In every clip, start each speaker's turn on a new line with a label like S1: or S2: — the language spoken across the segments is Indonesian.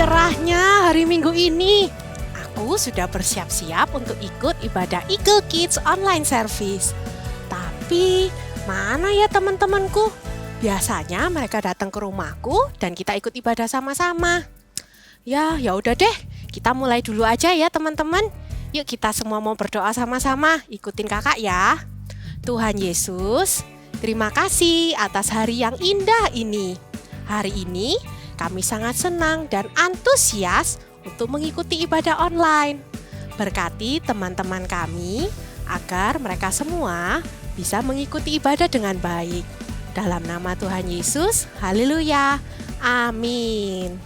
S1: cerahnya hari Minggu ini. Aku sudah bersiap-siap untuk ikut ibadah Eagle Kids online service. Tapi mana ya teman-temanku? Biasanya mereka datang ke rumahku dan kita ikut ibadah sama-sama. Ya udah deh, kita mulai dulu aja ya teman-teman. Yuk kita semua mau berdoa sama-sama, ikutin kakak ya. Tuhan Yesus, terima kasih atas hari yang indah ini. Hari ini kami sangat senang dan antusias untuk mengikuti ibadah online. Berkati teman-teman kami agar mereka semua bisa mengikuti ibadah dengan baik. Dalam nama Tuhan Yesus, haleluya, amin.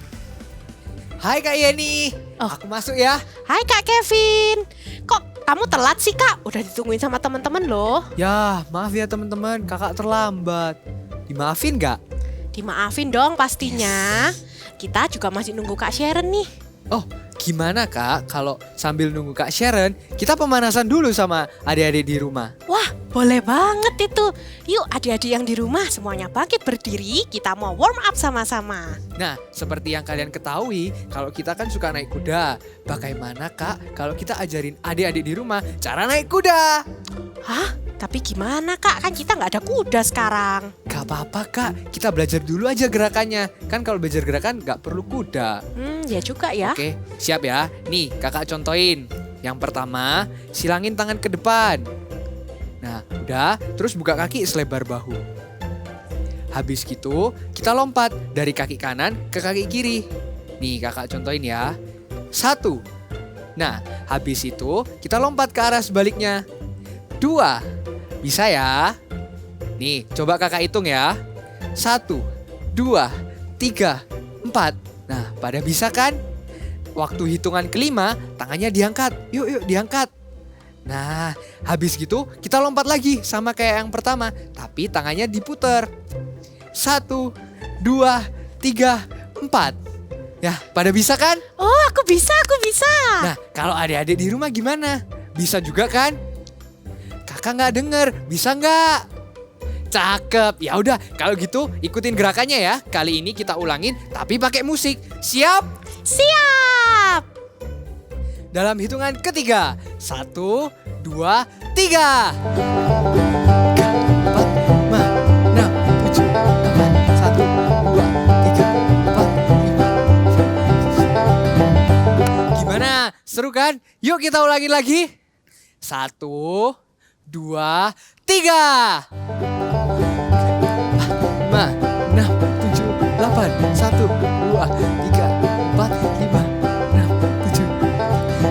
S2: Hai Kak Yeni, aku masuk ya.
S1: Hai Kak Kevin, kok kamu telat sih Kak? Udah ditungguin sama teman-teman loh.
S2: Ya, maaf ya teman-teman, kakak terlambat. Dimaafin gak?
S1: Dimaafin dong pastinya. Kita juga masih nunggu Kak Sharon nih.
S2: Oh, gimana Kak kalau sambil nunggu Kak Sharon, kita pemanasan dulu sama adik-adik di rumah?
S1: Wah, boleh banget itu. Yuk adik-adik yang di rumah semuanya bangkit berdiri, kita mau warm up sama-sama.
S2: Nah, seperti yang kalian ketahui, kalau kita kan suka naik kuda. Bagaimana Kak kalau kita ajarin adik-adik di rumah cara naik kuda?
S1: Hah? Tapi gimana Kak? Kan kita nggak ada kuda sekarang.
S2: Gak apa-apa Kak, kita belajar dulu aja gerakannya. Kan kalau belajar gerakan gak perlu kuda.
S1: Ya juga ya.
S2: Oke, siap ya. Nih kakak contohin. Yang pertama, silangin tangan ke depan. Nah, udah, terus buka kaki selebar bahu. Habis gitu, kita lompat dari kaki kanan ke kaki kiri. Nih kakak contohin ya. 1. Nah, habis itu kita lompat ke arah sebaliknya. 2. Bisa ya? Nih, coba kakak hitung ya. 1, 2, 3, 4. Nah, pada bisa kan? Waktu hitungan kelima, tangannya diangkat. Yuk, diangkat. Nah, habis gitu kita lompat lagi sama kayak yang pertama. Tapi tangannya diputer. 1, 2, 3, 4. Ya, pada bisa kan?
S1: Oh, aku bisa.
S2: Nah, kalau adik-adik di rumah gimana? Bisa juga kan? Kakak nggak denger, bisa nggak? Cakep, ya udah kalau gitu ikutin gerakannya ya. Kali ini kita ulangin tapi pakai musik. Siap?
S1: Siap!
S2: Dalam hitungan ketiga. 1, 2, 3. 4, 5, 6, 7, 8, 9, 10. Gimana? Seru kan? Yuk kita ulangin lagi. 1, 2, 3. 4, 5, 6, 7, 8. 1, 2, 3, 4, 5, 6, 7.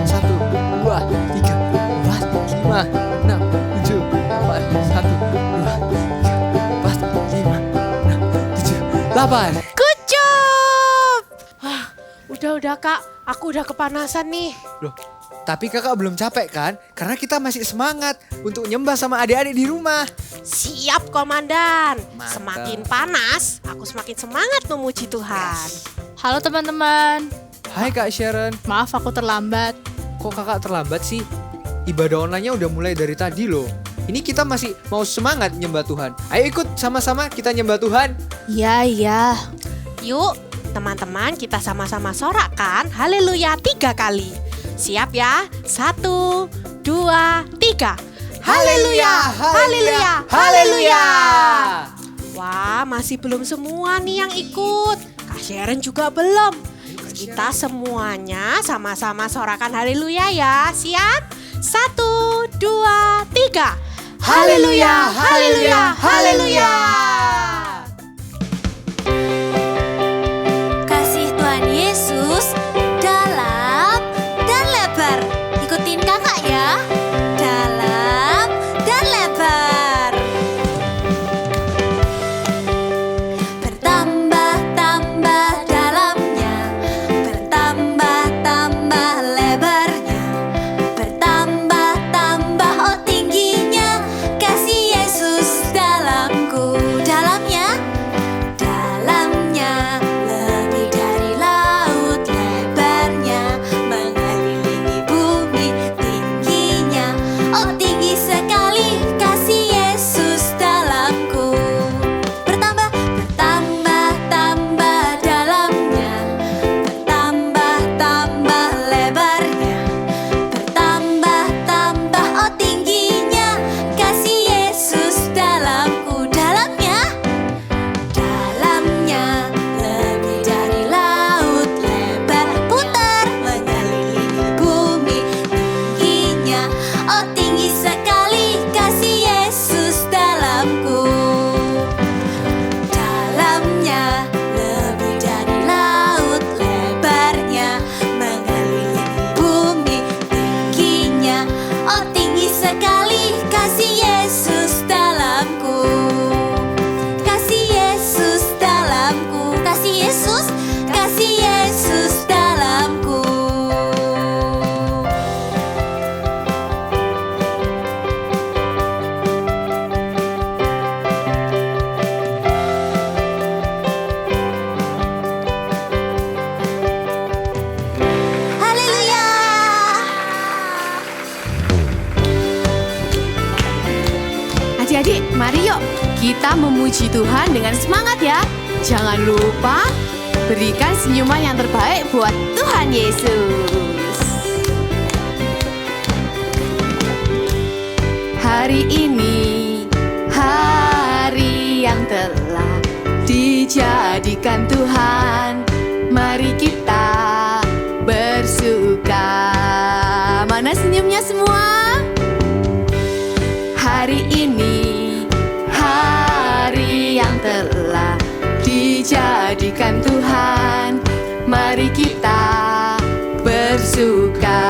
S2: 1, 2, 3, 4, 5, 6, 7, 8. 1, 2, 3, 4, 5, 6, 7, 8.
S1: Good job! Wah, udah Kak, aku udah kepanasan nih.
S2: Loh, tapi kakak belum capek kan? Karena kita masih semangat untuk nyembah sama adik-adik di rumah.
S1: Siap Komandan.
S2: Mantap.
S1: Semakin panas, aku semakin semangat memuji Tuhan.
S3: Halo teman-teman,
S2: Hai Kak Sharon,
S3: maaf aku terlambat.
S2: kok kakak terlambat sih? Ibadah online-nya udah mulai dari tadi loh. Ini kita masih mau semangat nyembah Tuhan. Ayo ikut sama-sama kita nyembah Tuhan.
S3: Iya.
S1: Yuk, teman-teman kita sama-sama sorakkan haleluya 3 kali. Siap ya? 1, 2, 3. Haleluya, haleluya, haleluya. Wah, masih belum semua nih yang ikut. Kak Sharon juga belum. Kita semuanya sama-sama sorakan haleluya ya. Siap? 1, 2, 3. Haleluya, haleluya, haleluya.
S4: Kasih Tuhan Yesus dalam dan lebar. Ikutin kakak ya. Dalam dan lebar. Bertambah-tambah dalamnya. Bertambah-tambah lebarnya. Bertambah-tambah tingginya. Kasih Yesus dalamku. Dalam
S5: Mari yuk kita memuji Tuhan dengan semangat ya. Jangan lupa berikan senyuman yang terbaik buat Tuhan Yesus. Hari ini hari yang telah dijadikan Tuhan. Mari kita bersuka. Mana senyumnya semua? Hari ini hari yang telah dijadikan Tuhan. Mari kita bersuka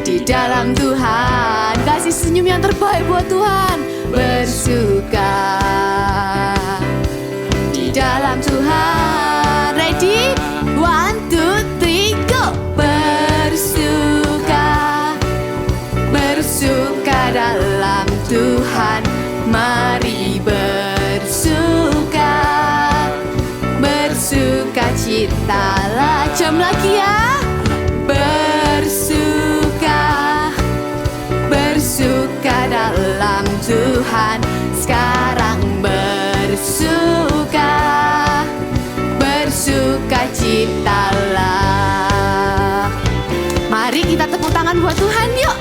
S5: di dalam Tuhan. Kasih senyum yang terbaik buat Tuhan. Bersuka di dalam Tuhan. Ready? 1, 2, 3, go! Bersuka, bersuka dalam Tuhan. Mari bersuka, bersuka citalah. Jam lagi ya. Bersuka, bersuka dalam Tuhan. Sekarang bersuka, bersuka citalah. Mari kita tepuk tangan buat Tuhan yuk.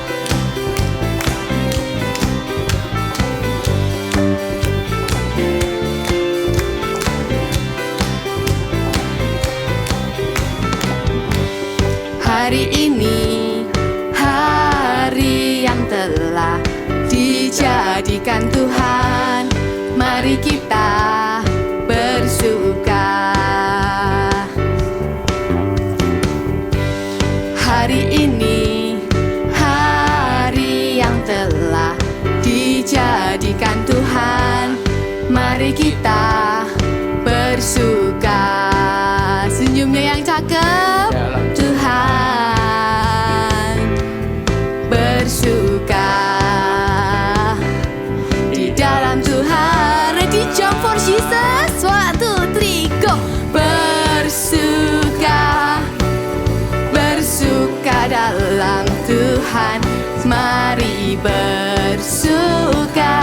S5: Hari ini hari yang telah dijadikan Tuhan. Mari kita bersuka. Hari ini hari yang telah dijadikan Tuhan. Mari kita bersuka. Senyumnya yang cakep. Tuhan bersuka di dalam Tuhan. Ready, jump for Jesus. 1, 2, 3, go! Bersuka, bersuka dalam Tuhan. Mari bersuka,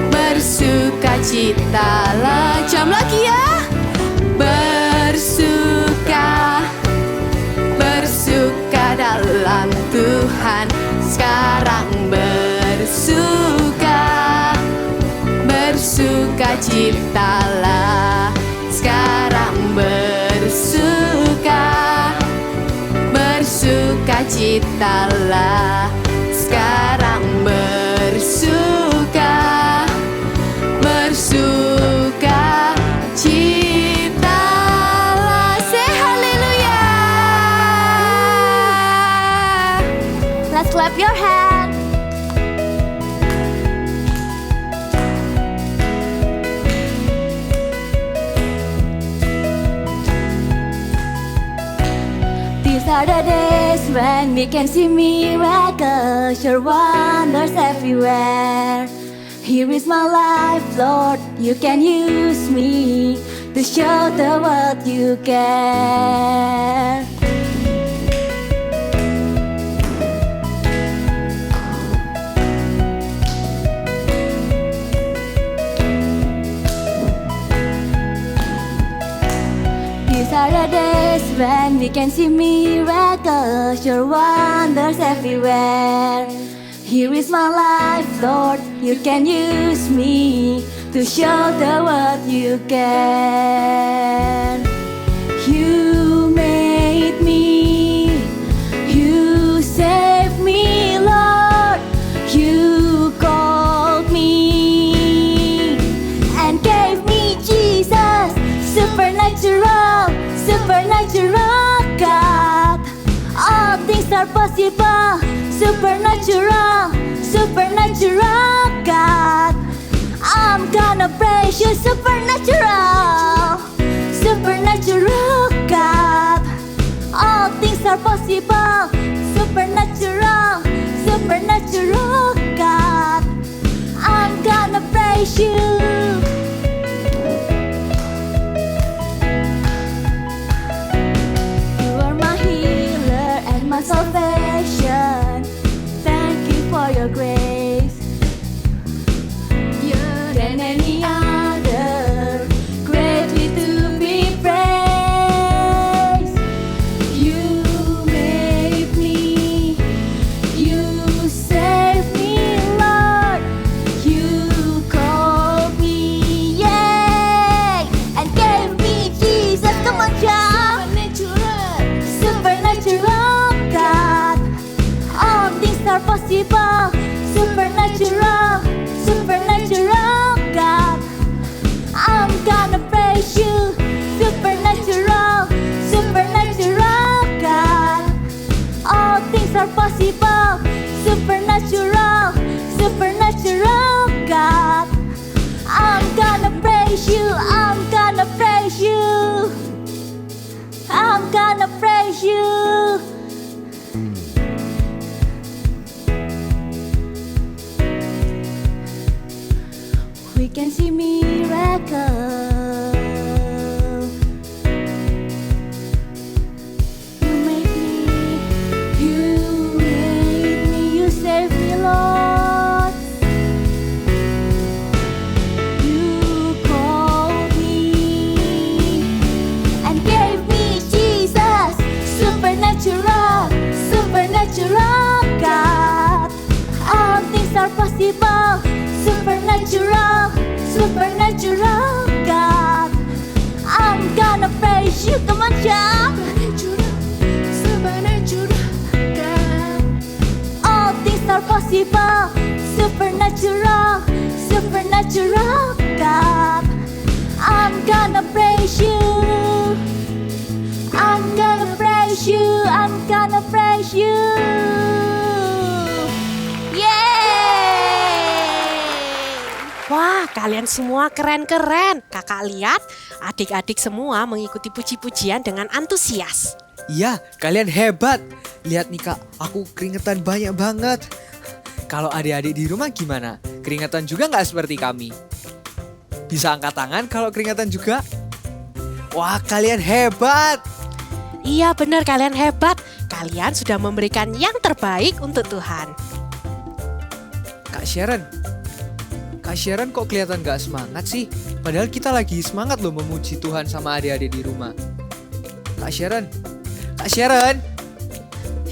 S5: bersuka citalah. Jam lagi ya. Bersuka, bersuka dalam Tuhan. Sekarang bersuka, bersuka citalah. Sekarang bersuka, bersuka citalah. Sekarang bersuka, bersuka citalah. Say haleluya.
S4: Let's clap your hand.
S6: These are the days when we can see miracles, your wonders everywhere. Here is my life, Lord, you can use me to show the world you care. These are the days when we can see miracles, your wonders everywhere. Here is my life, Lord, you can use me to show the world you can. You made me, you saved me, Lord. You called me and gave me Jesus. Supernatural, supernatural God. All things are possible. Supernatural, supernatural God. I'm gonna praise you, supernatural, supernatural God. All things are possible. Supernatural, supernatural God. I'm gonna praise you. You are my healer and my salvation. Thank you for your grace. are possible. Supernatural, supernatural God. I'm gonna praise you, I'm gonna praise you. I'm gonna praise you. We can see miracles. You made me, you made me, you saved me, Lord. You called me and gave me Jesus. Supernatural, supernatural God. All things are possible. Supernatural, supernatural God. I'm gonna praise you. Come on, shout. Supernatural God. All things are possible. Supernatural, supernatural God. I'm gonna praise you. I'm gonna praise you. I'm gonna praise you.
S1: Wah, kalian semua keren-keren. Kakak lihat adik-adik semua mengikuti puji-pujian dengan antusias.
S2: Iya, kalian hebat. Lihat nih Kak, aku keringetan banyak banget. Kalau adik-adik di rumah gimana? Keringetan juga nggak seperti kami? Bisa angkat tangan kalau keringetan juga? Wah, kalian hebat.
S1: Iya benar, kalian hebat. Kalian sudah memberikan yang terbaik untuk Tuhan.
S2: Kak Sharon kok kelihatan gak semangat sih? Padahal kita lagi semangat loh memuji Tuhan sama adik-adik di rumah. Kak Sharon.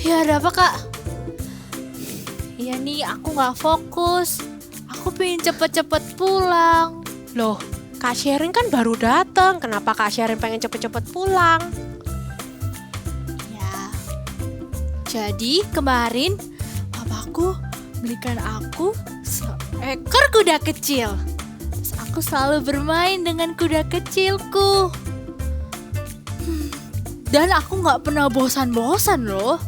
S3: Ya ada apa kak? Ya nih aku gak fokus. Aku pengen cepet-cepet pulang.
S1: Loh, Kak Sherin kan baru datang. Kenapa Kak Sherin pengen cepet-cepet pulang?
S3: Ya. Jadi kemarin papaku belikan aku seekor kuda kecil. Terus aku selalu bermain dengan kuda kecilku. Dan aku gak pernah bosan-bosan loh.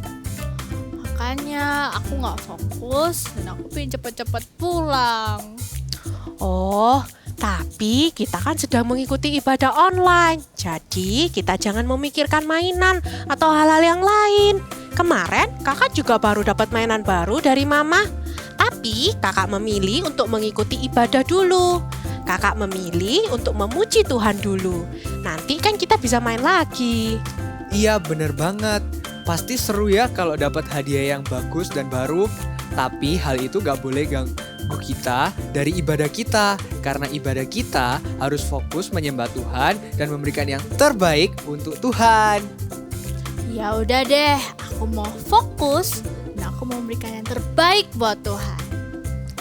S3: Makanya aku gak fokus dan aku pengen cepet-cepet pulang.
S1: Oh, tapi kita kan sedang mengikuti ibadah online. Jadi kita jangan memikirkan mainan atau hal-hal yang lain. Kemarin kakak juga baru dapat mainan baru dari mama. Tapi kakak memilih untuk mengikuti ibadah dulu. Kakak memilih untuk memuji Tuhan dulu. Nanti kan kita bisa main lagi.
S2: Iya bener banget. Pasti seru ya kalau dapat hadiah yang bagus dan baru. Tapi hal itu gak boleh ganggu kita dari ibadah kita. Karena ibadah kita harus fokus menyembah Tuhan dan memberikan yang terbaik untuk Tuhan.
S3: Ya udah deh, aku mau fokus dan aku mau memberikan yang terbaik buat Tuhan.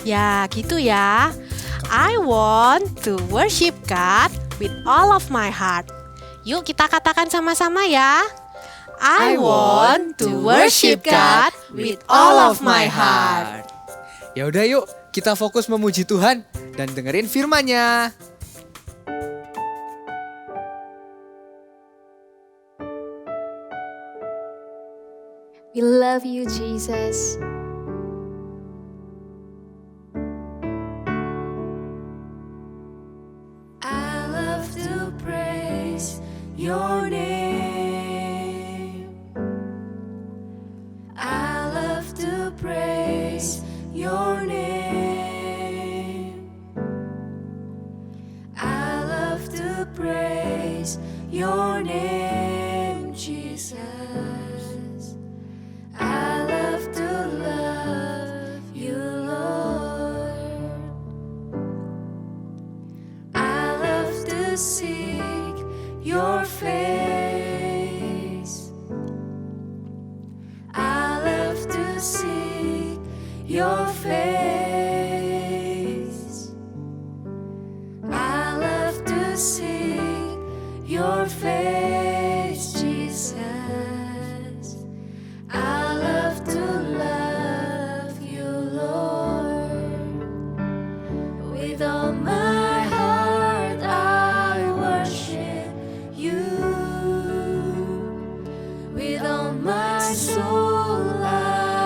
S1: Ya gitu ya. I want to worship God with all of my heart. Yuk kita katakan sama-sama ya. I want to worship God with all of my heart.
S2: Ya udah yuk, kita fokus memuji Tuhan dan dengerin firman-Nya.
S4: We love you, Jesus.
S6: I love to praise your name. I love to praise your name. I love to praise your name, Jesus. I love to love you, Lord. I love to seek your face. I love to seek your face. I love to seek your face, Jesus. I love to love you, Lord. With all my heart I worship you. With all my soul I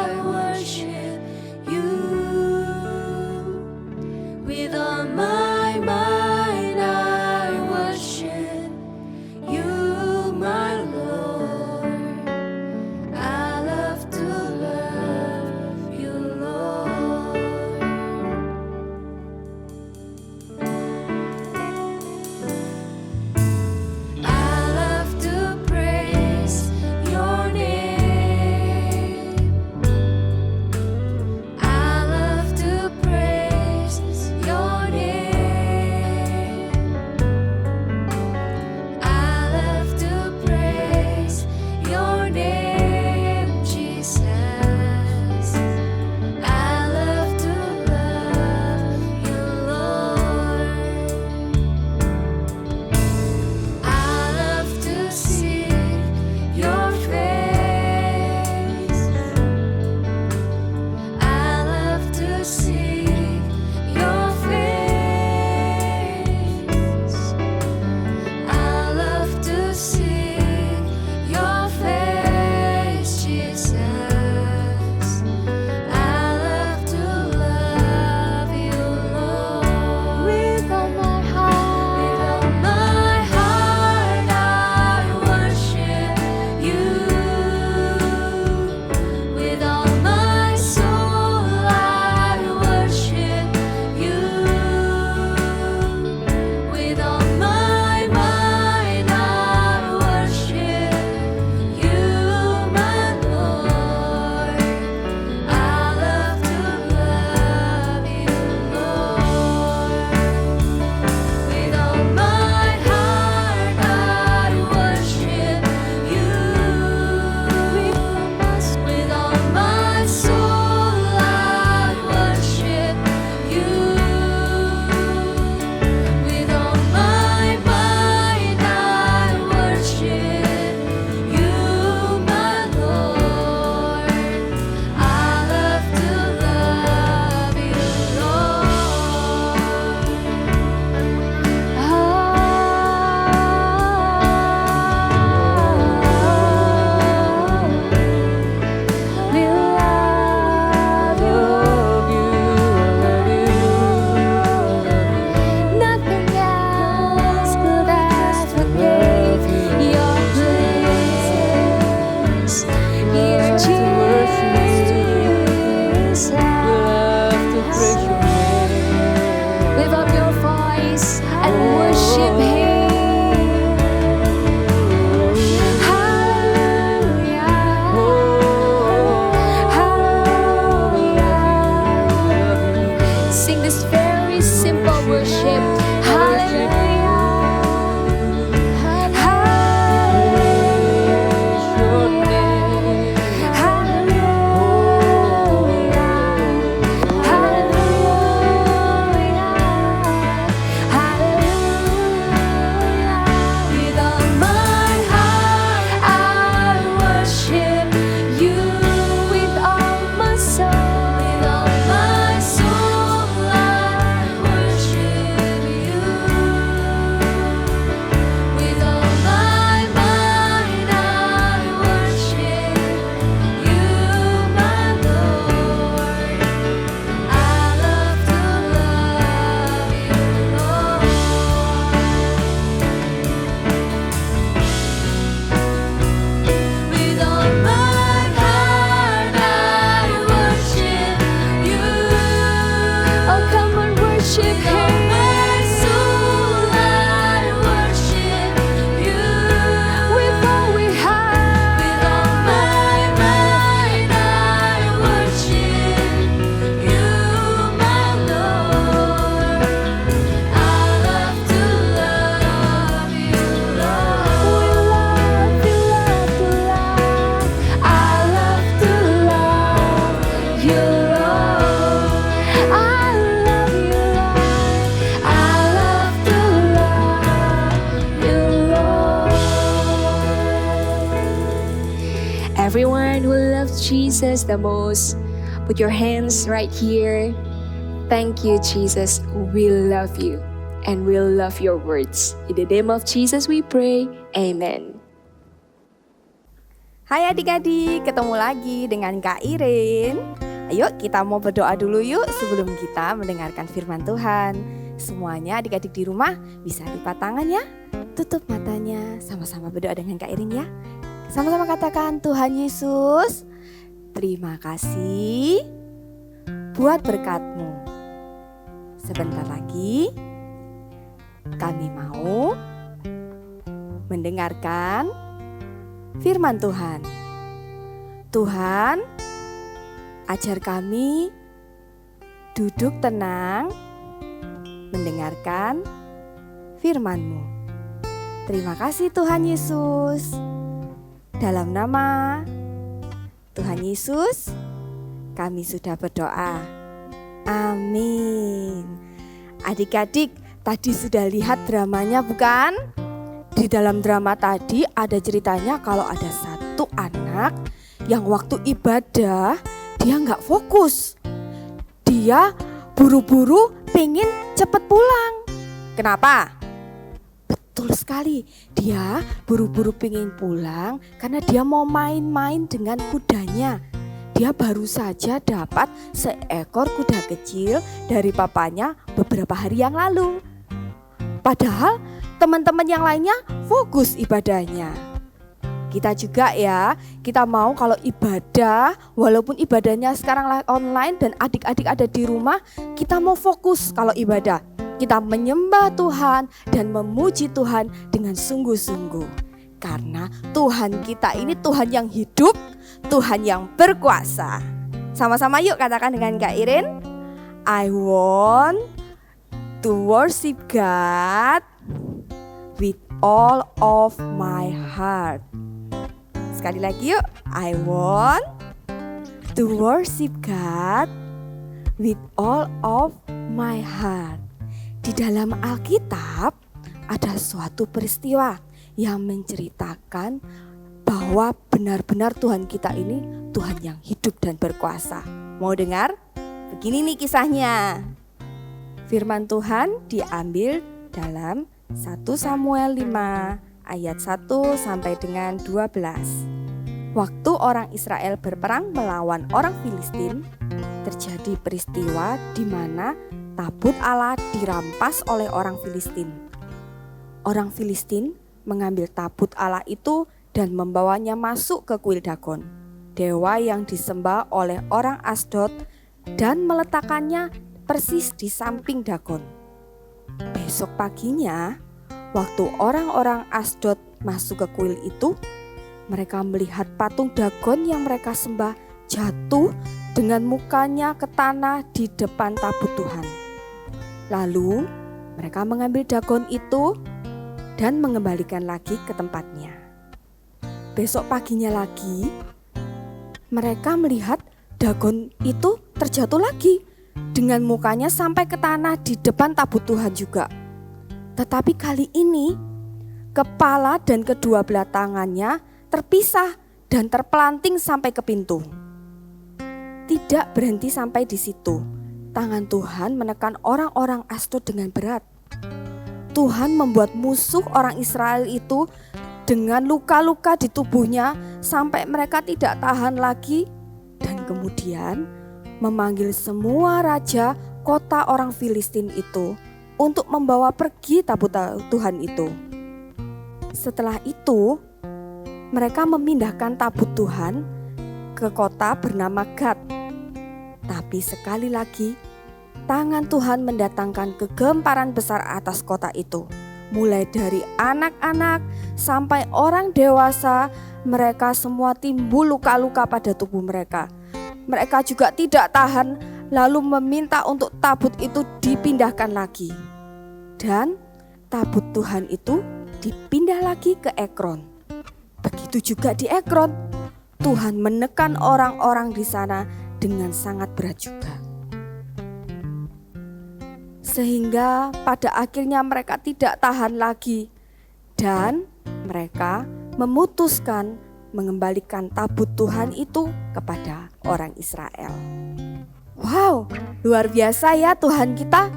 S4: Everyone who loves Jesus the most, put your hands right here. Thank you, Jesus. We love you and we love your words. In the name of Jesus we pray. Amen.
S7: Hai adik-adik, ketemu lagi dengan Kak Irin. Ayo kita mau berdoa dulu yuk sebelum kita mendengarkan firman Tuhan. Semuanya adik-adik di rumah bisa lipat tangan ya. Tutup matanya, sama-sama berdoa dengan Kak Irin ya. Sama-sama katakan, Tuhan Yesus, terima kasih buat berkat-Mu. Sebentar lagi kami mau mendengarkan firman Tuhan. Tuhan, ajar kami duduk tenang mendengarkan firman-Mu. Terima kasih Tuhan Yesus. Dalam nama Tuhan Yesus kami sudah berdoa. Amin. Adik-adik, tadi sudah lihat dramanya bukan? Di dalam drama tadi ada ceritanya kalau ada satu anak yang waktu ibadah dia nggak fokus. Dia buru-buru pengen cepet pulang. Kenapa? Betul sekali, dia buru-buru pengen pulang karena dia mau main-main dengan kudanya. Dia baru saja dapat seekor kuda kecil dari papanya beberapa hari yang lalu. Padahal teman-teman yang lainnya fokus ibadahnya. Kita juga ya, kita mau kalau ibadah, walaupun ibadahnya sekarang online dan adik-adik ada di rumah, kita mau fokus kalau ibadah. Kita menyembah Tuhan dan memuji Tuhan dengan sungguh-sungguh. Karena Tuhan kita ini Tuhan yang hidup, Tuhan yang berkuasa. Sama-sama yuk katakan dengan Kak Irin. I want to worship God with all of my heart. Sekali lagi yuk. I want to worship God with all of my heart. Di dalam Alkitab ada suatu peristiwa yang menceritakan bahwa benar-benar Tuhan kita ini Tuhan yang hidup dan berkuasa. Mau dengar? Begini nih kisahnya. Firman Tuhan diambil dalam 1 Samuel 5 ayat 1 sampai dengan 12. Waktu orang Israel berperang melawan orang Filistin, terjadi peristiwa di mana tabut Allah dirampas oleh orang Filistin. Orang Filistin mengambil tabut Allah itu dan membawanya masuk ke kuil Dagon, dewa yang disembah oleh orang Asdod, dan meletakkannya persis di samping Dagon. Besok paginya, waktu orang-orang Asdod masuk ke kuil itu, mereka melihat patung Dagon yang mereka sembah jatuh dengan mukanya ke tanah di depan tabut Tuhan. Lalu mereka mengambil Dagon itu dan mengembalikan lagi ke tempatnya. Besok paginya lagi, mereka melihat Dagon itu terjatuh lagi dengan mukanya sampai ke tanah di depan tabut Tuhan juga. Tetapi kali ini kepala dan kedua belah tangannya terpisah dan terpelanting sampai ke pintu. Tidak berhenti sampai di situ. Tangan Tuhan menekan orang-orang Asdod dengan berat. Tuhan membuat musuh orang Israel itu dengan luka-luka di tubuhnya sampai mereka tidak tahan lagi, dan kemudian memanggil semua raja kota orang Filistin itu untuk membawa pergi tabut Tuhan itu. Setelah itu, mereka memindahkan tabut Tuhan ke kota bernama Gad. Tapi sekali lagi, tangan Tuhan mendatangkan kegemparan besar atas kota itu. Mulai dari anak-anak sampai orang dewasa, mereka semua timbul luka-luka pada tubuh mereka. Mereka juga tidak tahan, lalu meminta untuk tabut itu dipindahkan lagi. Dan tabut Tuhan itu dipindah lagi ke Ekron. Begitu juga di Ekron, Tuhan menekan orang-orang di sana dengan sangat berat juga. Sehingga pada akhirnya mereka tidak tahan lagi dan mereka memutuskan mengembalikan tabut Tuhan itu kepada orang Israel. Wow, luar biasa ya Tuhan kita.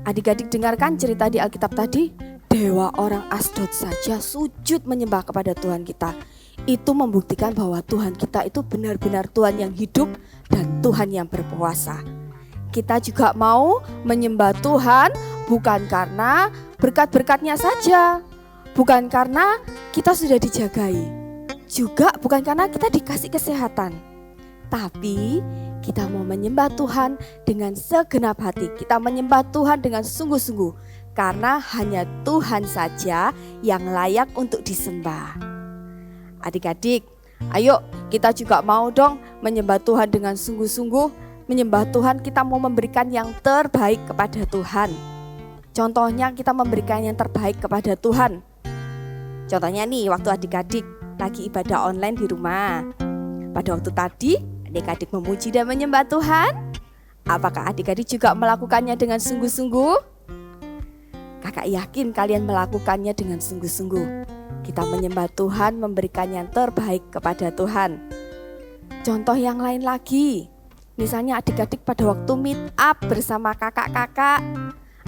S7: Adik-adik dengarkan cerita di Alkitab tadi. Dewa orang Asdod saja sujud menyembah kepada Tuhan kita. Itu membuktikan bahwa Tuhan kita itu benar-benar Tuhan yang hidup dan Tuhan yang berkuasa. Kita juga mau menyembah Tuhan bukan karena berkat-berkatnya saja, bukan karena kita sudah dijagai, juga bukan karena kita dikasih kesehatan, tapi kita mau menyembah Tuhan dengan segenap hati. Kita menyembah Tuhan dengan sungguh-sungguh karena hanya Tuhan saja yang layak untuk disembah. Adik-adik, ayo kita juga mau dong menyembah Tuhan dengan sungguh-sungguh. Menyembah Tuhan, kita mau memberikan yang terbaik kepada Tuhan. Contohnya kita memberikan yang terbaik kepada Tuhan. Contohnya nih, waktu adik-adik lagi ibadah online di rumah. Pada waktu tadi, adik-adik memuji dan menyembah Tuhan. Apakah adik-adik juga melakukannya dengan sungguh-sungguh? Kakak yakin kalian melakukannya dengan sungguh-sungguh. Kita menyembah Tuhan, memberikan yang terbaik kepada Tuhan. Contoh yang lain lagi. Misalnya adik-adik pada waktu meet up bersama kakak-kakak,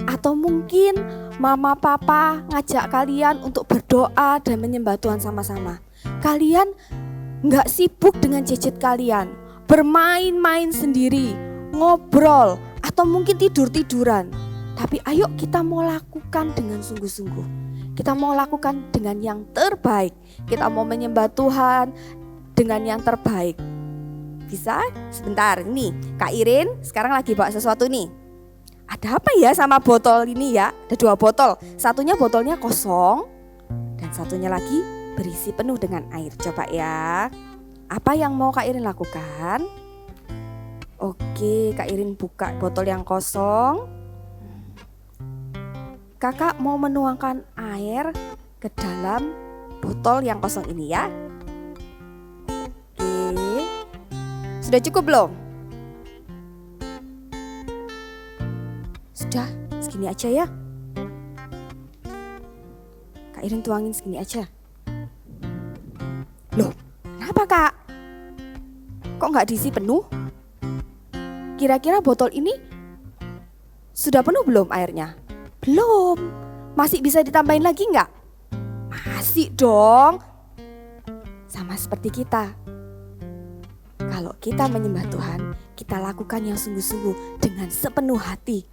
S7: atau mungkin mama papa ngajak kalian untuk berdoa dan menyembah Tuhan sama-sama. Kalian gak sibuk dengan gadget kalian, bermain-main sendiri, ngobrol, atau mungkin tidur-tiduran. Tapi ayo kita mau lakukan dengan sungguh-sungguh. Kita mau lakukan dengan yang terbaik. Kita mau menyembah Tuhan dengan yang terbaik. Bisa? Sebentar, nih Kak Irin sekarang lagi bawa sesuatu nih. Ada apa ya sama botol ini ya? Ada 2 botol. Satunya botolnya kosong dan satunya lagi berisi penuh dengan air. Coba ya. Apa yang mau Kak Irin lakukan? Oke, Kak Irin buka botol yang kosong. Kakak mau menuangkan air ke dalam botol yang kosong ini ya. Oke. Sudah cukup belum? Sudah, segini aja ya. Kak Irin tuangin segini aja. Loh, kenapa Kak? Kok nggak diisi penuh? Kira-kira botol ini sudah penuh belum airnya? Belum. Masih bisa ditambahin lagi nggak? Masih dong. Sama seperti kita. Kalau kita menyembah Tuhan, kita lakukan yang sungguh-sungguh dengan sepenuh hati.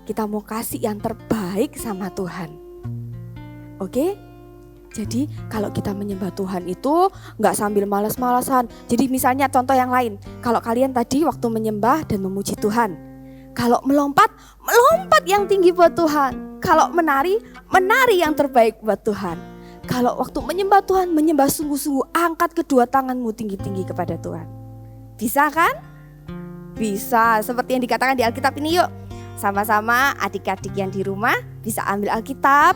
S7: Kita mau kasih yang terbaik sama Tuhan. Oke? Jadi kalau kita menyembah Tuhan itu nggak sambil malas-malasan. Jadi misalnya contoh yang lain. Kalau kalian tadi waktu menyembah dan memuji Tuhan. Kalau melompat yang tinggi buat Tuhan. Kalau menari yang terbaik buat Tuhan. Kalau waktu menyembah Tuhan, menyembah sungguh-sungguh, angkat kedua tanganmu tinggi-tinggi kepada Tuhan. Bisa kan? Bisa, seperti yang dikatakan di Alkitab ini yuk. Sama-sama adik-adik yang di rumah bisa ambil Alkitab.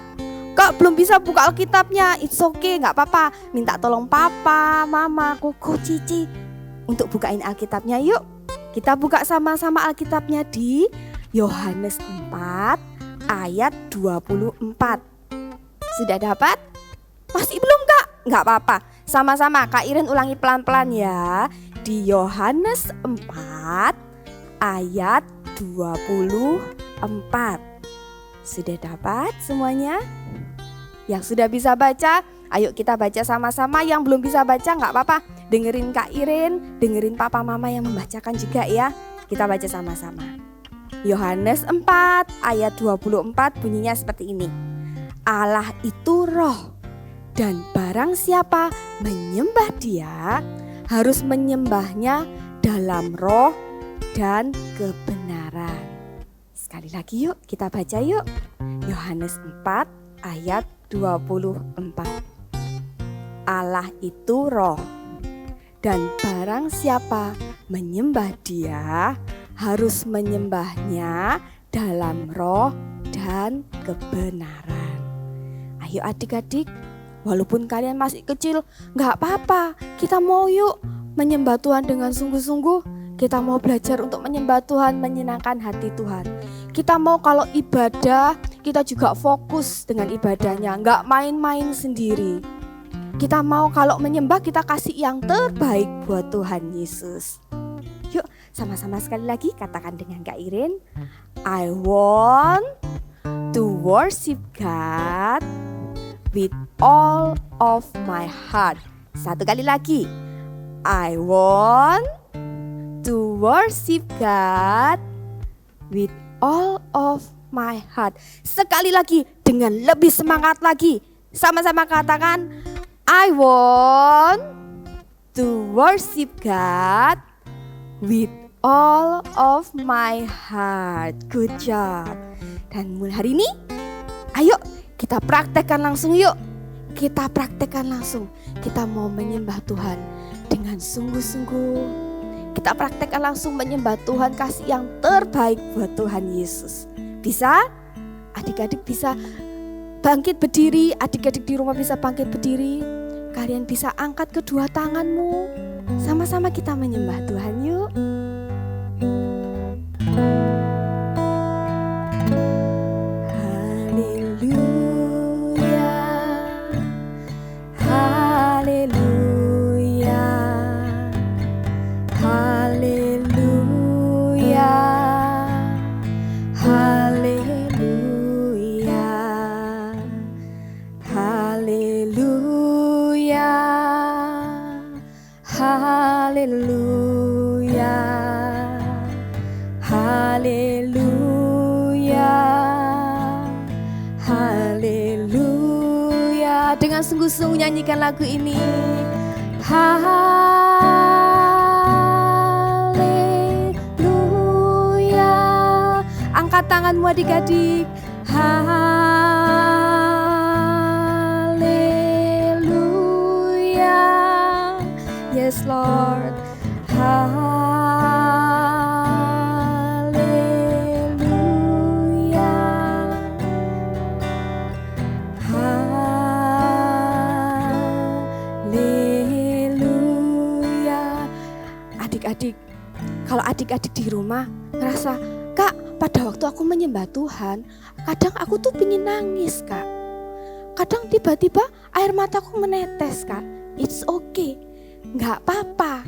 S7: Kak belum bisa buka Alkitabnya, it's okay, gak apa-apa. Minta tolong papa, mama, koko, cici untuk bukain Alkitabnya yuk. Kita buka sama-sama Alkitabnya di Yohanes 4 ayat 24. Sudah dapat? Masih belum Kak? Gak apa-apa, sama-sama Kak Irin ulangi pelan-pelan ya. Di Yohanes 4 ayat 24. Sudah dapat semuanya? Yang sudah bisa baca, ayo kita baca sama-sama. Yang belum bisa baca gak apa-apa, dengerin Kak Irin, dengerin papa mama yang membacakan juga ya. Kita baca sama-sama. Yohanes 4 ayat 24 bunyinya seperti ini. Allah itu roh, dan barang siapa menyembah Dia harus menyembahnya dalam roh dan kebenaran. Sekali lagi yuk kita baca yuk. Yohanes 4 ayat 24. Allah itu roh, dan barang siapa menyembah Dia harus menyembahnya dalam roh dan kebenaran. Ayo adik-adik, walaupun kalian masih kecil, gak apa-apa. Kita mau yuk menyembah Tuhan dengan sungguh-sungguh. Kita mau belajar untuk menyembah Tuhan, menyenangkan hati Tuhan. Kita mau kalau ibadah, kita juga fokus dengan ibadahnya, gak main-main sendiri. Kita mau kalau menyembah kita kasih yang terbaik buat Tuhan Yesus. Yuk sama-sama sekali lagi katakan dengan Kak Irin. I want to worship God with all of my heart. Satu kali lagi. I want to worship God with all of my heart. Sekali lagi dengan lebih semangat lagi. Sama-sama katakan, I want to worship God with all of my heart. Good job. Dan mulai hari ini, ayo kita praktekkan langsung yuk. Kita praktekkan langsung. Kita mau menyembah Tuhan dengan sungguh-sungguh. Kita praktekkan langsung menyembah Tuhan, kasih yang terbaik buat Tuhan Yesus. Bisa? Adik-adik bisa bangkit berdiri, adik-adik di rumah bisa bangkit berdiri. Kalian bisa angkat kedua tanganmu. Sama-sama kita menyembah Tuhan yuk. Haleluya, haleluya, haleluya, haleluya, haleluya, haleluya, haleluya, haleluya. Dengan sungguh-sungguh nyanyikan lagu ini. Haleluya. Angkat tanganmu adik-adik. Haleluya. Yes Lord. Haleluya. Haleluya. Adik-adik, kalau adik-adik di rumah ngerasa, Kak, pada waktu aku menyembah Tuhan, kadang aku tuh pingin nangis, Kak. Kadang tiba-tiba air mataku menetes, Kak. It's okay, nggak apa-apa.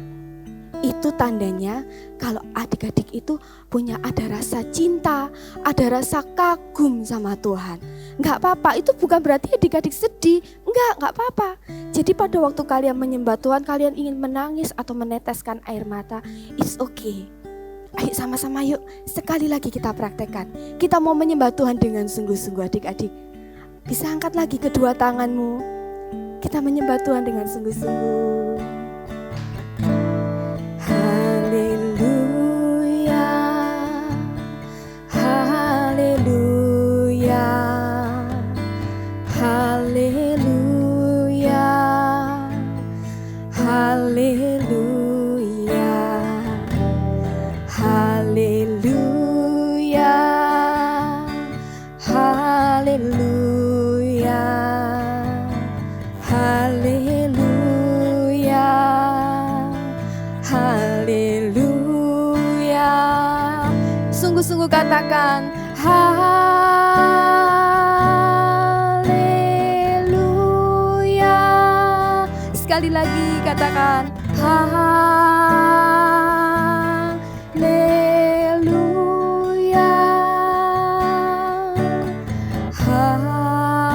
S7: Itu tandanya kalau adik-adik itu punya ada rasa cinta, ada rasa kagum sama Tuhan. Nggak apa-apa, itu bukan berarti adik-adik sedih. Nggak apa-apa. Jadi pada waktu kalian menyembah Tuhan, kalian ingin menangis atau meneteskan air mata, it's okay. Ayo sama-sama yuk, sekali lagi kita praktekkan. Kita mau menyembah Tuhan dengan sungguh-sungguh adik-adik. Bisa angkat lagi kedua tanganmu. Kita menyembah Tuhan dengan sungguh-sungguh. Haleluya, haleluya, haleluya, haleluya, haleluya, haleluya, haleluya, haleluya. Sungguh-sungguh katakan haleluya. Sekali lagi katakan haleluya. Haleluya.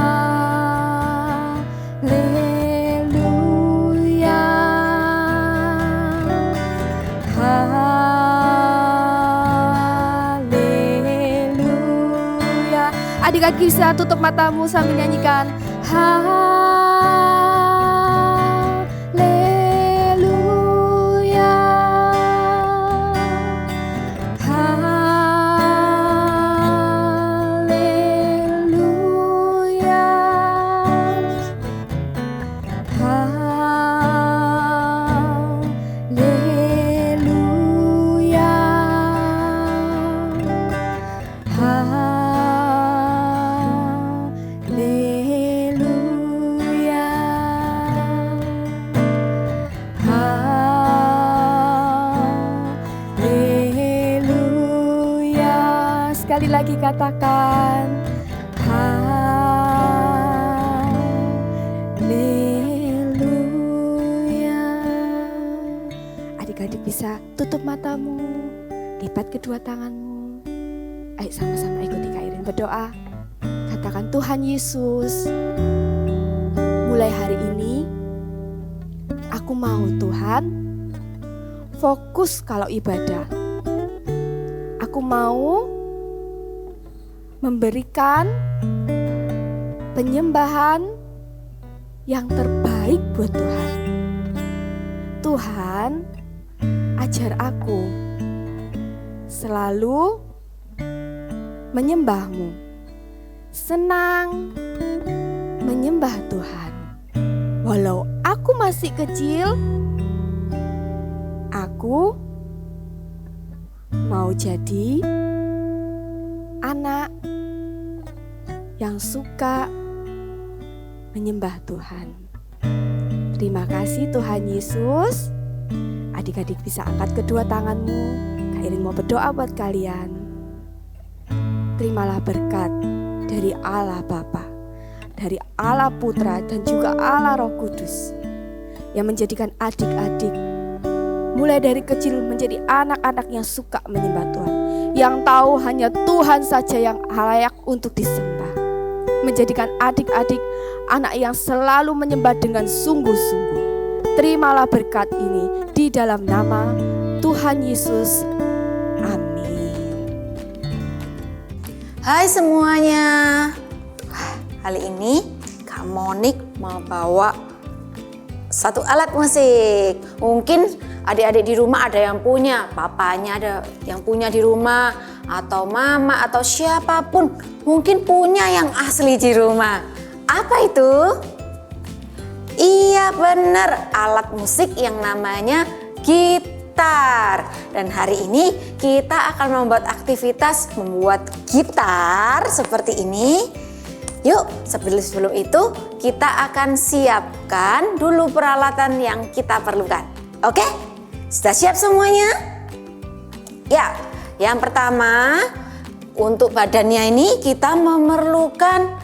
S7: Haleluya. Adik-adik bisa tutup matamu sambil nyanyikan haleluya. Haleluya. Haleluya. Haleluya. Haleluya. Sekali lagi katakan haleluya. tutup matamu, lipat kedua tanganmu. Ayo sama-sama ikuti Kak Irin berdoa. Katakan, Tuhan Yesus, mulai hari ini aku mau Tuhan fokus kalau ibadah. Aku mau memberikan penyembahan yang terbaik buat Tuhan. Tuhan, ajar aku selalu menyembah-Mu, senang menyembah Tuhan. Walau aku masih kecil, aku mau jadi anak yang suka menyembah Tuhan. Terima kasih Tuhan Yesus. Adik-adik bisa angkat kedua tanganmu. Kak Irin mau berdoa buat kalian. Terimalah berkat dari Allah Bapa, dari Allah Putra dan juga Allah Roh Kudus yang menjadikan adik-adik mulai dari kecil menjadi anak-anak yang suka menyembah Tuhan, yang tahu hanya Tuhan saja yang layak untuk disembah. Menjadikan adik-adik anak yang selalu menyembah dengan sungguh-sungguh. Terimalah berkat ini di dalam nama Tuhan Yesus. Amin.
S8: Hai semuanya. Kali ini Kak Monik mau bawa satu alat musik. Mungkin adik-adik di rumah ada yang punya, papanya ada yang punya di rumah, atau mama atau siapapun mungkin punya yang asli di rumah. Apa itu? Iya benar, alat musik yang namanya gitar. Dan hari ini kita akan membuat aktivitas membuat gitar seperti ini. Yuk, sebelum itu kita akan siapkan dulu peralatan yang kita perlukan. Oke? Sudah siap semuanya? Ya, yang pertama untuk badannya ini kita memerlukan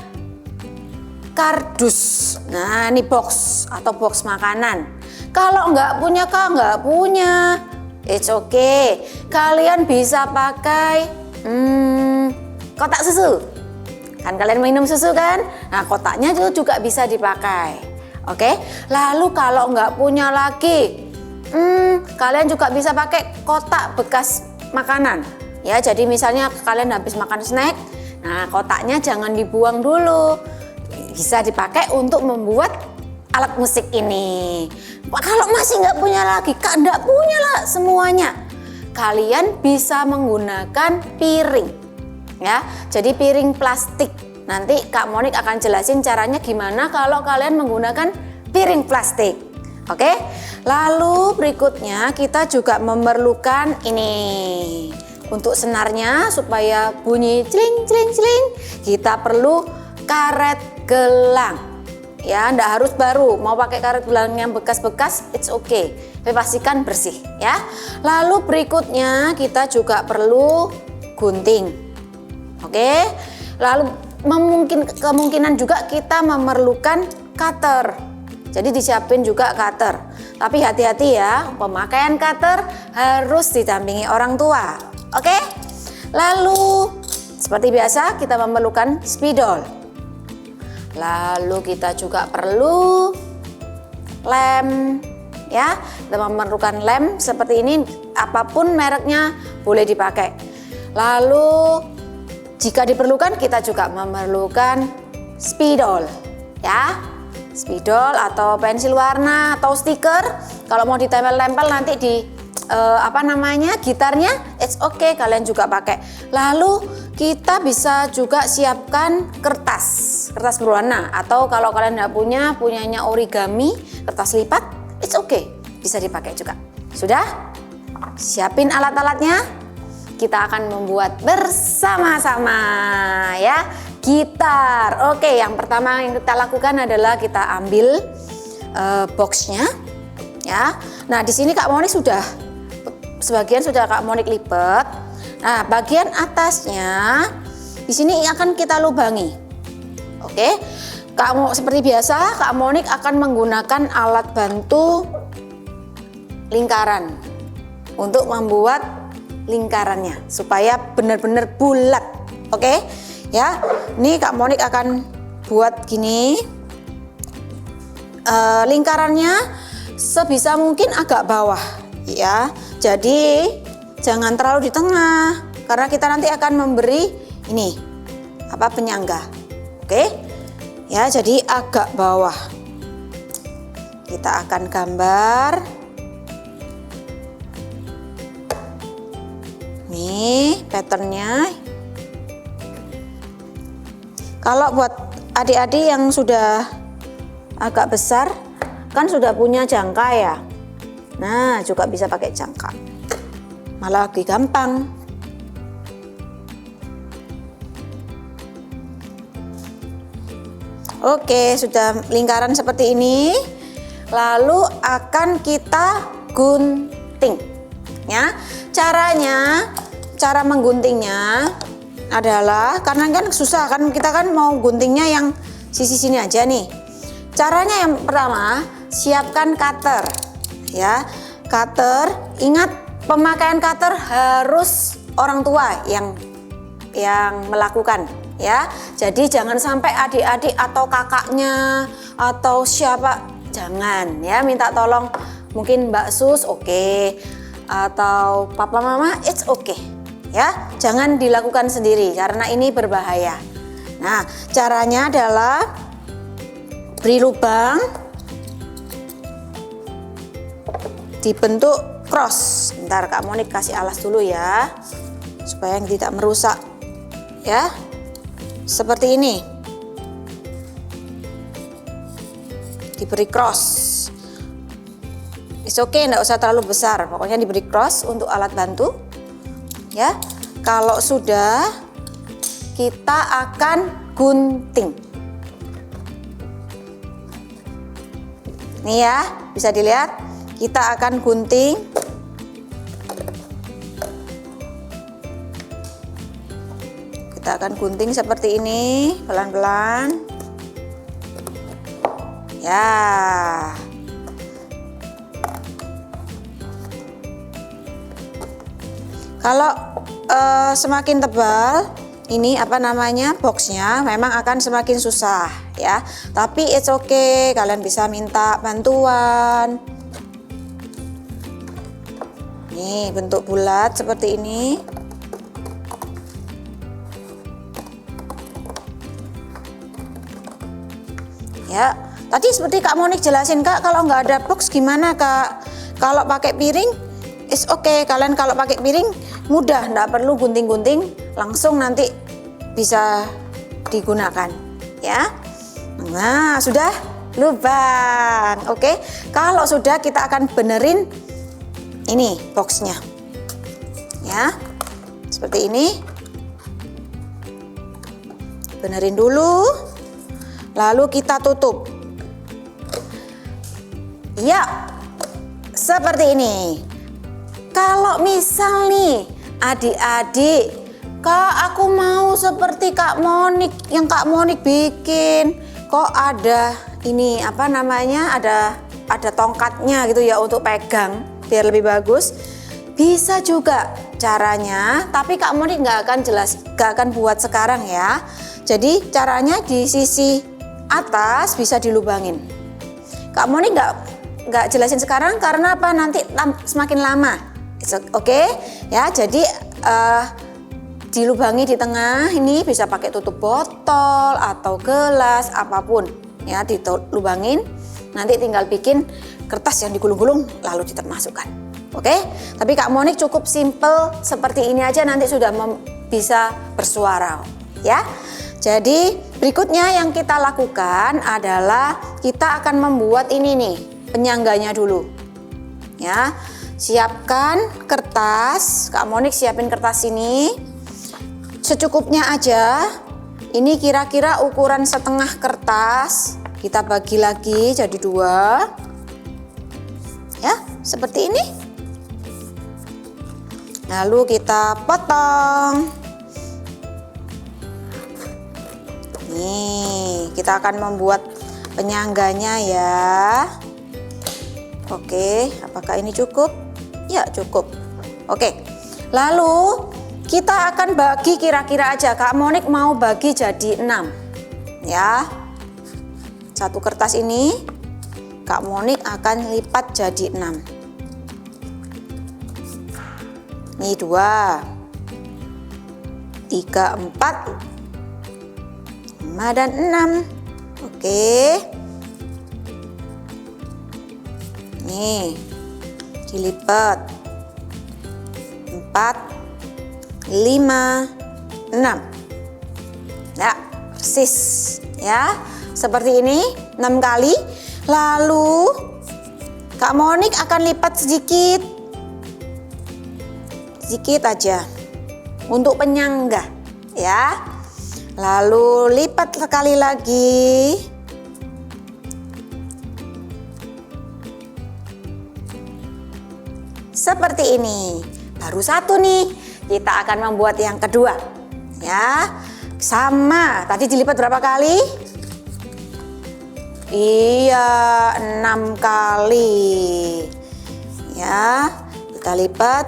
S8: kardus. Nah, ini box atau box makanan. Kalau nggak punya nggak punya, it's okay. Kalian bisa pakai kotak susu. Kan kalian minum susu kan? Nah, kotaknya juga bisa dipakai. Oke. Lalu kalau nggak punya lagi, kalian juga bisa pakai kotak bekas makanan. Ya, jadi misalnya kalian habis makan snack, nah kotaknya jangan dibuang dulu. Bisa dipakai untuk membuat alat musik ini. Kalau masih nggak punya lagi, Kak nggak punya lah semuanya. Kalian bisa menggunakan piring. Ya, jadi piring plastik. Nanti Kak Monik akan jelasin caranya gimana kalau kalian menggunakan piring plastik. Oke? Lalu berikutnya kita juga memerlukan ini. Untuk senarnya supaya bunyi celing celing celing, kita perlu karet gelang. Ya, ndak harus baru. Mau pakai karet gelang yang bekas-bekas, it's okay. Tapi pastikan bersih ya. Lalu berikutnya kita juga perlu gunting. Oke? Lalu kemungkinan juga kita memerlukan cutter. Jadi disiapin juga cutter. Tapi hati-hati ya, pemakaian cutter harus didampingi orang tua. Oke? Lalu seperti biasa kita memerlukan spidol. Lalu kita juga perlu lem. Ya, kita memerlukan lem seperti ini, apapun mereknya boleh dipakai. Lalu jika diperlukan kita juga memerlukan spidol. Ya. Spidol atau pensil warna atau stiker. Kalau mau ditempel-tempel nanti di gitarnya, it's okay, kalian juga pakai. Lalu kita bisa juga siapkan kertas berwarna, atau kalau kalian tidak punyanya origami, kertas lipat, it's okay, bisa dipakai juga. Sudah? Siapin alat-alatnya. Kita akan membuat bersama-sama ya gitar. Oke, yang pertama yang kita lakukan adalah kita ambil boxnya ya. Nah, di sini Kak Monik sebagian sudah Kak Monik lipat. Nah, bagian atasnya di sini akan kita lubangi. Oke. Seperti biasa Kak Monik akan menggunakan alat bantu lingkaran. untuk membuat lingkarannya supaya benar-benar bulat. Oke? Ya. Ini Kak Monik akan buat gini. Lingkarannya sebisa mungkin agak bawah ya. Jadi jangan terlalu di tengah karena kita nanti akan memberi ini penyangga. Oke? Ya, jadi agak bawah. Kita akan gambar. Nih patternnya. Kalau buat adik-adik yang sudah agak besar kan sudah punya jangka ya. Nah, juga bisa pakai jangka. Malah lebih gampang. Oke, sudah lingkaran seperti ini. Lalu akan kita gunting. Ya. Cara mengguntingnya adalah karena kan susah kan, kita kan mau guntingnya yang sisi sini aja nih. Caranya yang pertama, siapkan cutter ya. Cutter, ingat pemakaian cutter harus orang tua yang melakukan ya. Jadi jangan sampai adik-adik atau kakaknya atau siapa, jangan ya, minta tolong mungkin Mbak Sus oke, atau papa mama it's okay ya. Jangan dilakukan sendiri karena ini berbahaya. Nah, caranya adalah beri lubang, dibentuk cross. Bentar Kak Monik kasih alas dulu ya, supaya tidak merusak ya. Seperti ini, diberi cross. It's okay, enggak usah terlalu besar, pokoknya diberi cross untuk alat bantu ya. Kalau sudah, kita akan gunting. Nih ya, bisa dilihat, kita akan gunting. Kita akan gunting seperti ini, pelan-pelan. Ya. Kalau semakin tebal, ini boxnya memang akan semakin susah ya. Tapi it's okay, kalian bisa minta bantuan. Nih bentuk bulat seperti ini. Ya, tadi seperti Kak Monik jelasin Kak, kalau nggak ada box gimana Kak? Kalau pakai piring, it's okay. Kalian kalau pakai piring mudah, nggak perlu gunting-gunting, langsung nanti bisa digunakan ya. Nah, sudah lubang. Oke. Kalau sudah, kita akan benerin ini boxnya. Ya. Seperti ini. Benerin dulu. Lalu kita tutup. Ya. Seperti ini. Kalau misal nih adik-adik, Kak aku mau seperti Kak Monik, yang Kak Monik bikin, kok ada ini ada tongkatnya gitu ya untuk pegang biar lebih bagus. Bisa juga caranya, tapi Kak Monik nggak akan buat sekarang ya. Jadi caranya di sisi atas bisa dilubangin. Kak Monik nggak jelasin sekarang karena apa, nanti semakin lama. Oke ya, jadi dilubangi di tengah ini, bisa pakai tutup botol atau gelas apapun ya, dilubangin. Nanti tinggal bikin kertas yang digulung-gulung lalu dimasukkan. Oke, tapi Kak Monik cukup simple seperti ini aja, nanti sudah bisa bersuara ya. Jadi berikutnya yang kita lakukan adalah kita akan membuat ini nih, penyangganya dulu ya. Siapkan kertas, Kak Monik siapin kertas ini secukupnya aja. Ini kira-kira ukuran setengah kertas, kita bagi lagi jadi 2 ya, seperti ini. Lalu kita potong. Nih, kita akan membuat penyangganya ya. Oke, apakah ini cukup? Ya, cukup. Oke. Lalu kita akan bagi kira-kira aja. Kak Monik mau bagi jadi 6. Ya. Satu kertas ini Kak Monik akan lipat jadi 6. Ini 2, 3, 4, 5 dan 6. Oke. Nih, dilipat 4, 5, 6. Ya, persis ya. Seperti ini 6 kali. Lalu Kak Monik akan lipat sedikit. Sedikit aja untuk penyangga ya. Lalu lipat sekali lagi. Seperti ini. Baru satu nih. Kita akan membuat yang kedua. Ya. Sama. Tadi dilipat berapa kali? Iya, 6 kali. Ya. Kita lipat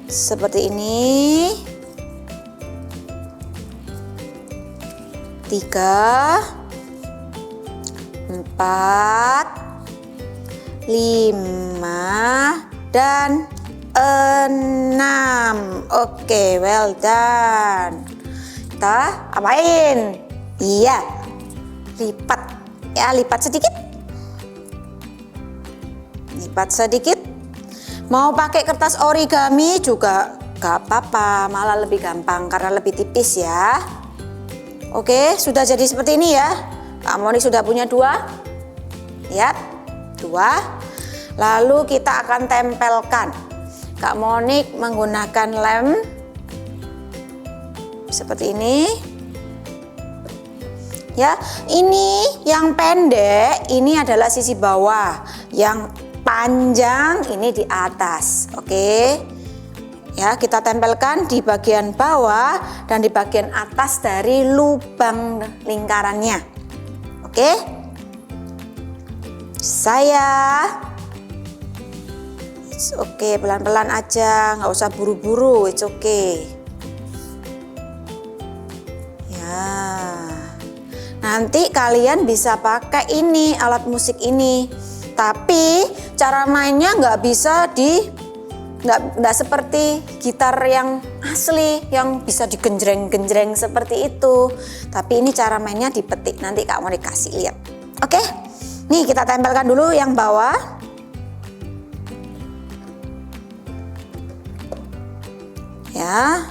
S8: seperti ini. 3, 4, 5 dan 6. Oke, well done. Kita apain? Iya, lipat ya, lipat sedikit. Lipat sedikit. Mau pakai kertas origami juga gak apa-apa, malah lebih gampang karena lebih tipis ya. Oke, sudah jadi seperti ini ya. Kak Monik sudah punya 2. Lihat, 2. Lalu kita akan tempelkan. Kak Monik menggunakan lem seperti ini. Ya, ini yang pendek, ini adalah sisi bawah. Yang panjang ini di atas. Oke. Ya, kita tempelkan di bagian bawah dan di bagian atas dari lubang lingkarannya. Oke. It's okay, pelan-pelan aja, nggak usah buru-buru. It's okay. Ya. Nanti kalian bisa pakai ini, alat musik ini. Tapi cara mainnya nggak bisa nggak seperti gitar yang asli yang bisa digenjreng-genjreng seperti itu. Tapi ini cara mainnya dipetik. Nanti Kak Monik kasih lihat. Oke. Nih kita tempelkan dulu yang bawah. Ya.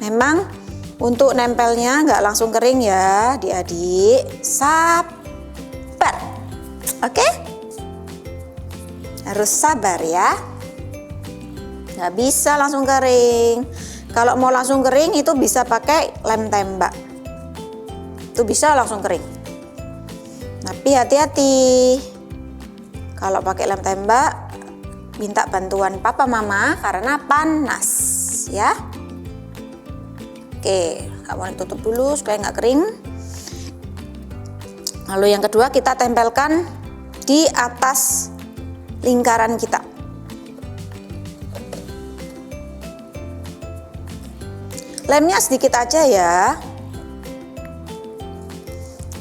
S8: Memang untuk nempelnya nggak langsung kering ya, adik-adik. Sabar. Oke? Harus sabar ya. Nggak bisa langsung kering. Kalau mau langsung kering itu bisa pakai lem tembak. Itu bisa langsung kering. Tapi hati-hati. Kalau pakai lem tembak, minta bantuan papa mama karena panas ya. Oke, Kak Monik tutup dulu supaya nggak kering. Lalu yang kedua kita tempelkan di atas lingkaran kita. Lemnya sedikit aja ya.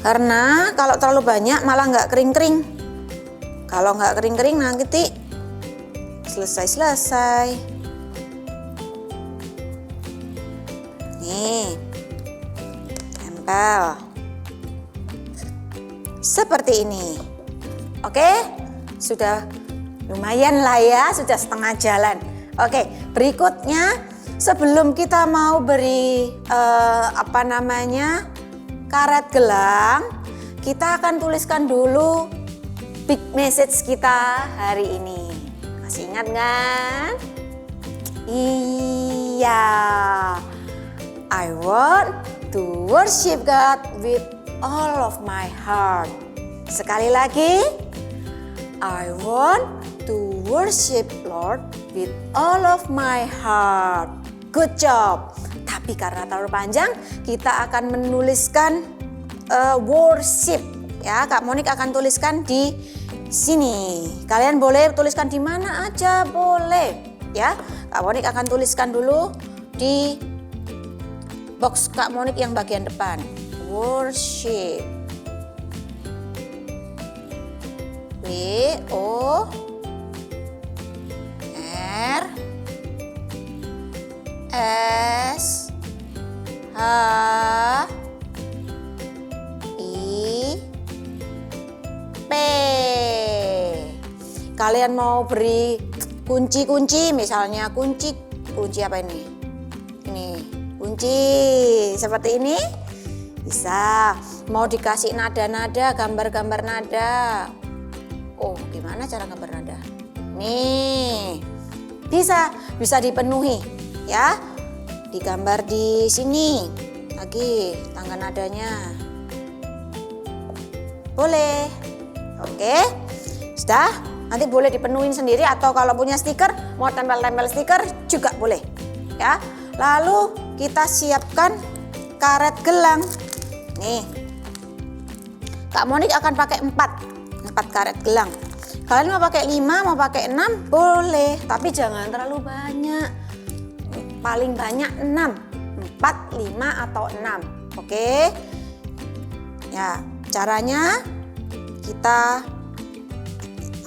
S8: Karena kalau terlalu banyak malah nggak kering-kering. Kalau nggak kering-kering nanti selesai. Nih, tempel. Seperti ini. Oke, sudah lumayan lah ya, sudah setengah jalan. Oke, berikutnya sebelum kita mau beri karet gelang, kita akan tuliskan dulu big message kita hari ini. Masih ingat kan? Iya. I want to worship God with all of my heart. Sekali lagi. I want to worship Lord with all of my heart. Good job. Tapi karena terlalu panjang, kita akan menuliskan worship. Ya, Kak Monik akan tuliskan di sini. Kalian boleh tuliskan di mana aja boleh ya. Kak Monik akan tuliskan dulu di box Kak Monik yang bagian depan. Worship. WORSHIP. Kalian mau beri kunci-kunci, misalnya kunci apa ini? Ini kunci seperti ini bisa. Mau dikasih nada-nada, gambar-gambar nada. Oh, gimana cara gambar nada? Nih, bisa dipenuhi ya. Digambar di sini lagi tangga nadanya. Boleh. Oke, sudah. Nanti boleh dipenuhin sendiri atau kalau punya stiker, mau tempel-tempel stiker juga boleh. Ya. Lalu kita siapkan karet gelang. Nih. Kak Monik akan pakai 4 karet gelang. Kalian mau pakai 5, mau pakai 6 boleh, tapi jangan terlalu banyak. Paling banyak 6. 4, 5 atau 6. Oke. Ya, caranya kita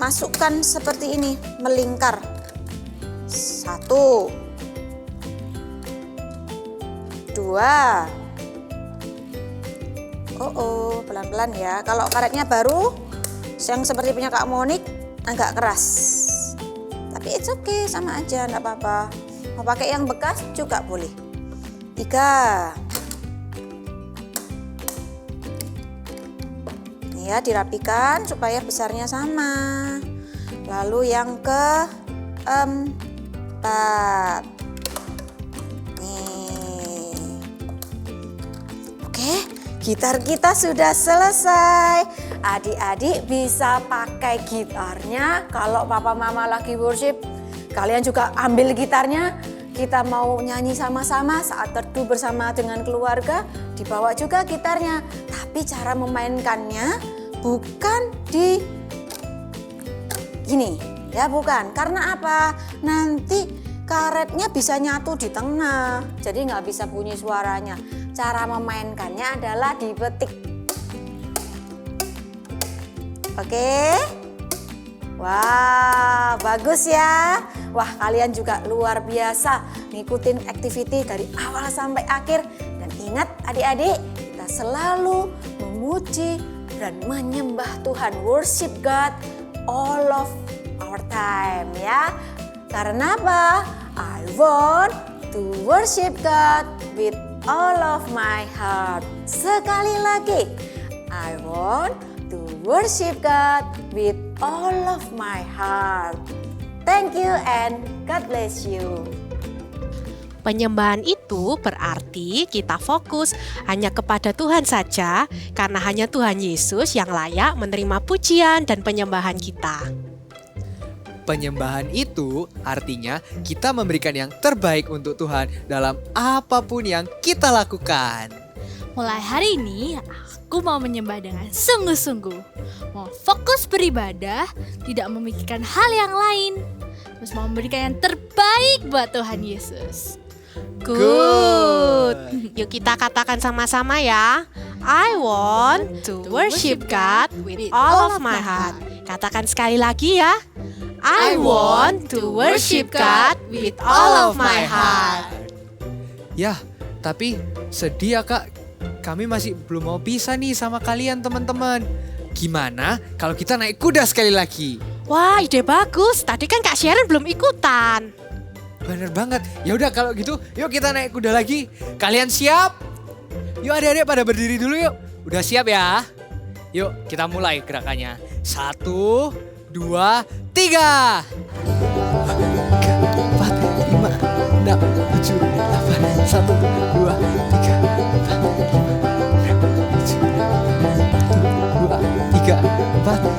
S8: masukkan seperti ini, melingkar. 1, 2. Pelan-pelan ya. Kalau karetnya baru, yang seperti punya Kak Monik agak keras. Tapi it's okay, sama aja, enggak apa-apa. Mau pakai yang bekas juga boleh. 3. Ya, dirapikan supaya besarnya sama. Lalu yang keempat. Nih. Oke, gitar kita sudah selesai. Adik-adik bisa pakai gitarnya. Kalau papa mama lagi worship, kalian juga ambil gitarnya. Kita mau nyanyi sama-sama saat teduh bersama dengan keluarga, dibawa juga gitarnya. Tapi cara memainkannya bukan di gini, ya bukan. Karena apa? Nanti karetnya bisa nyatu di tengah, jadi nggak bisa bunyi suaranya. Cara memainkannya adalah dipetik. Oke? Wah, bagus ya. Wah, kalian juga luar biasa ngikutin activity dari awal sampai akhir. Dan ingat adik-adik, kita selalu memuji dan menyembah Tuhan, worship God all of our time ya. Karena apa? I want to worship God with all of my heart. Sekali lagi, I want to worship God with all of my heart. Thank you and God bless you.
S1: Penyembahan itu berarti kita fokus hanya kepada Tuhan saja, karena hanya Tuhan Yesus yang layak menerima pujian dan penyembahan kita.
S2: Penyembahan itu artinya kita memberikan yang terbaik untuk Tuhan dalam apapun yang kita lakukan.
S3: Mulai hari ini, aku mau menyembah dengan sungguh-sungguh. Mau fokus beribadah, tidak memikirkan hal yang lain. Terus mau memberikan yang terbaik buat Tuhan Yesus.
S1: Good. Yuk kita katakan sama-sama ya. I want to worship God with all of my heart. Katakan sekali lagi ya. I want to worship God with all of my heart.
S2: Ya, tapi sedih ya Kak. Kami masih belum mau pisah nih sama kalian teman-teman. Gimana kalau kita naik kuda sekali lagi?
S1: Wah, ide bagus. Tadi kan Kak Sharon belum ikutan.
S2: Bener banget. Ya udah kalau gitu, yuk kita naik kuda lagi. Kalian siap? Yuk adik-adik pada berdiri dulu yuk. Udah siap ya? Yuk kita mulai gerakannya. 1, 2, 3. 4, 5, 6, 7, 8. 1, 2, 3, 4, 5, 6, 7, 8. 1, 2, 3, 4,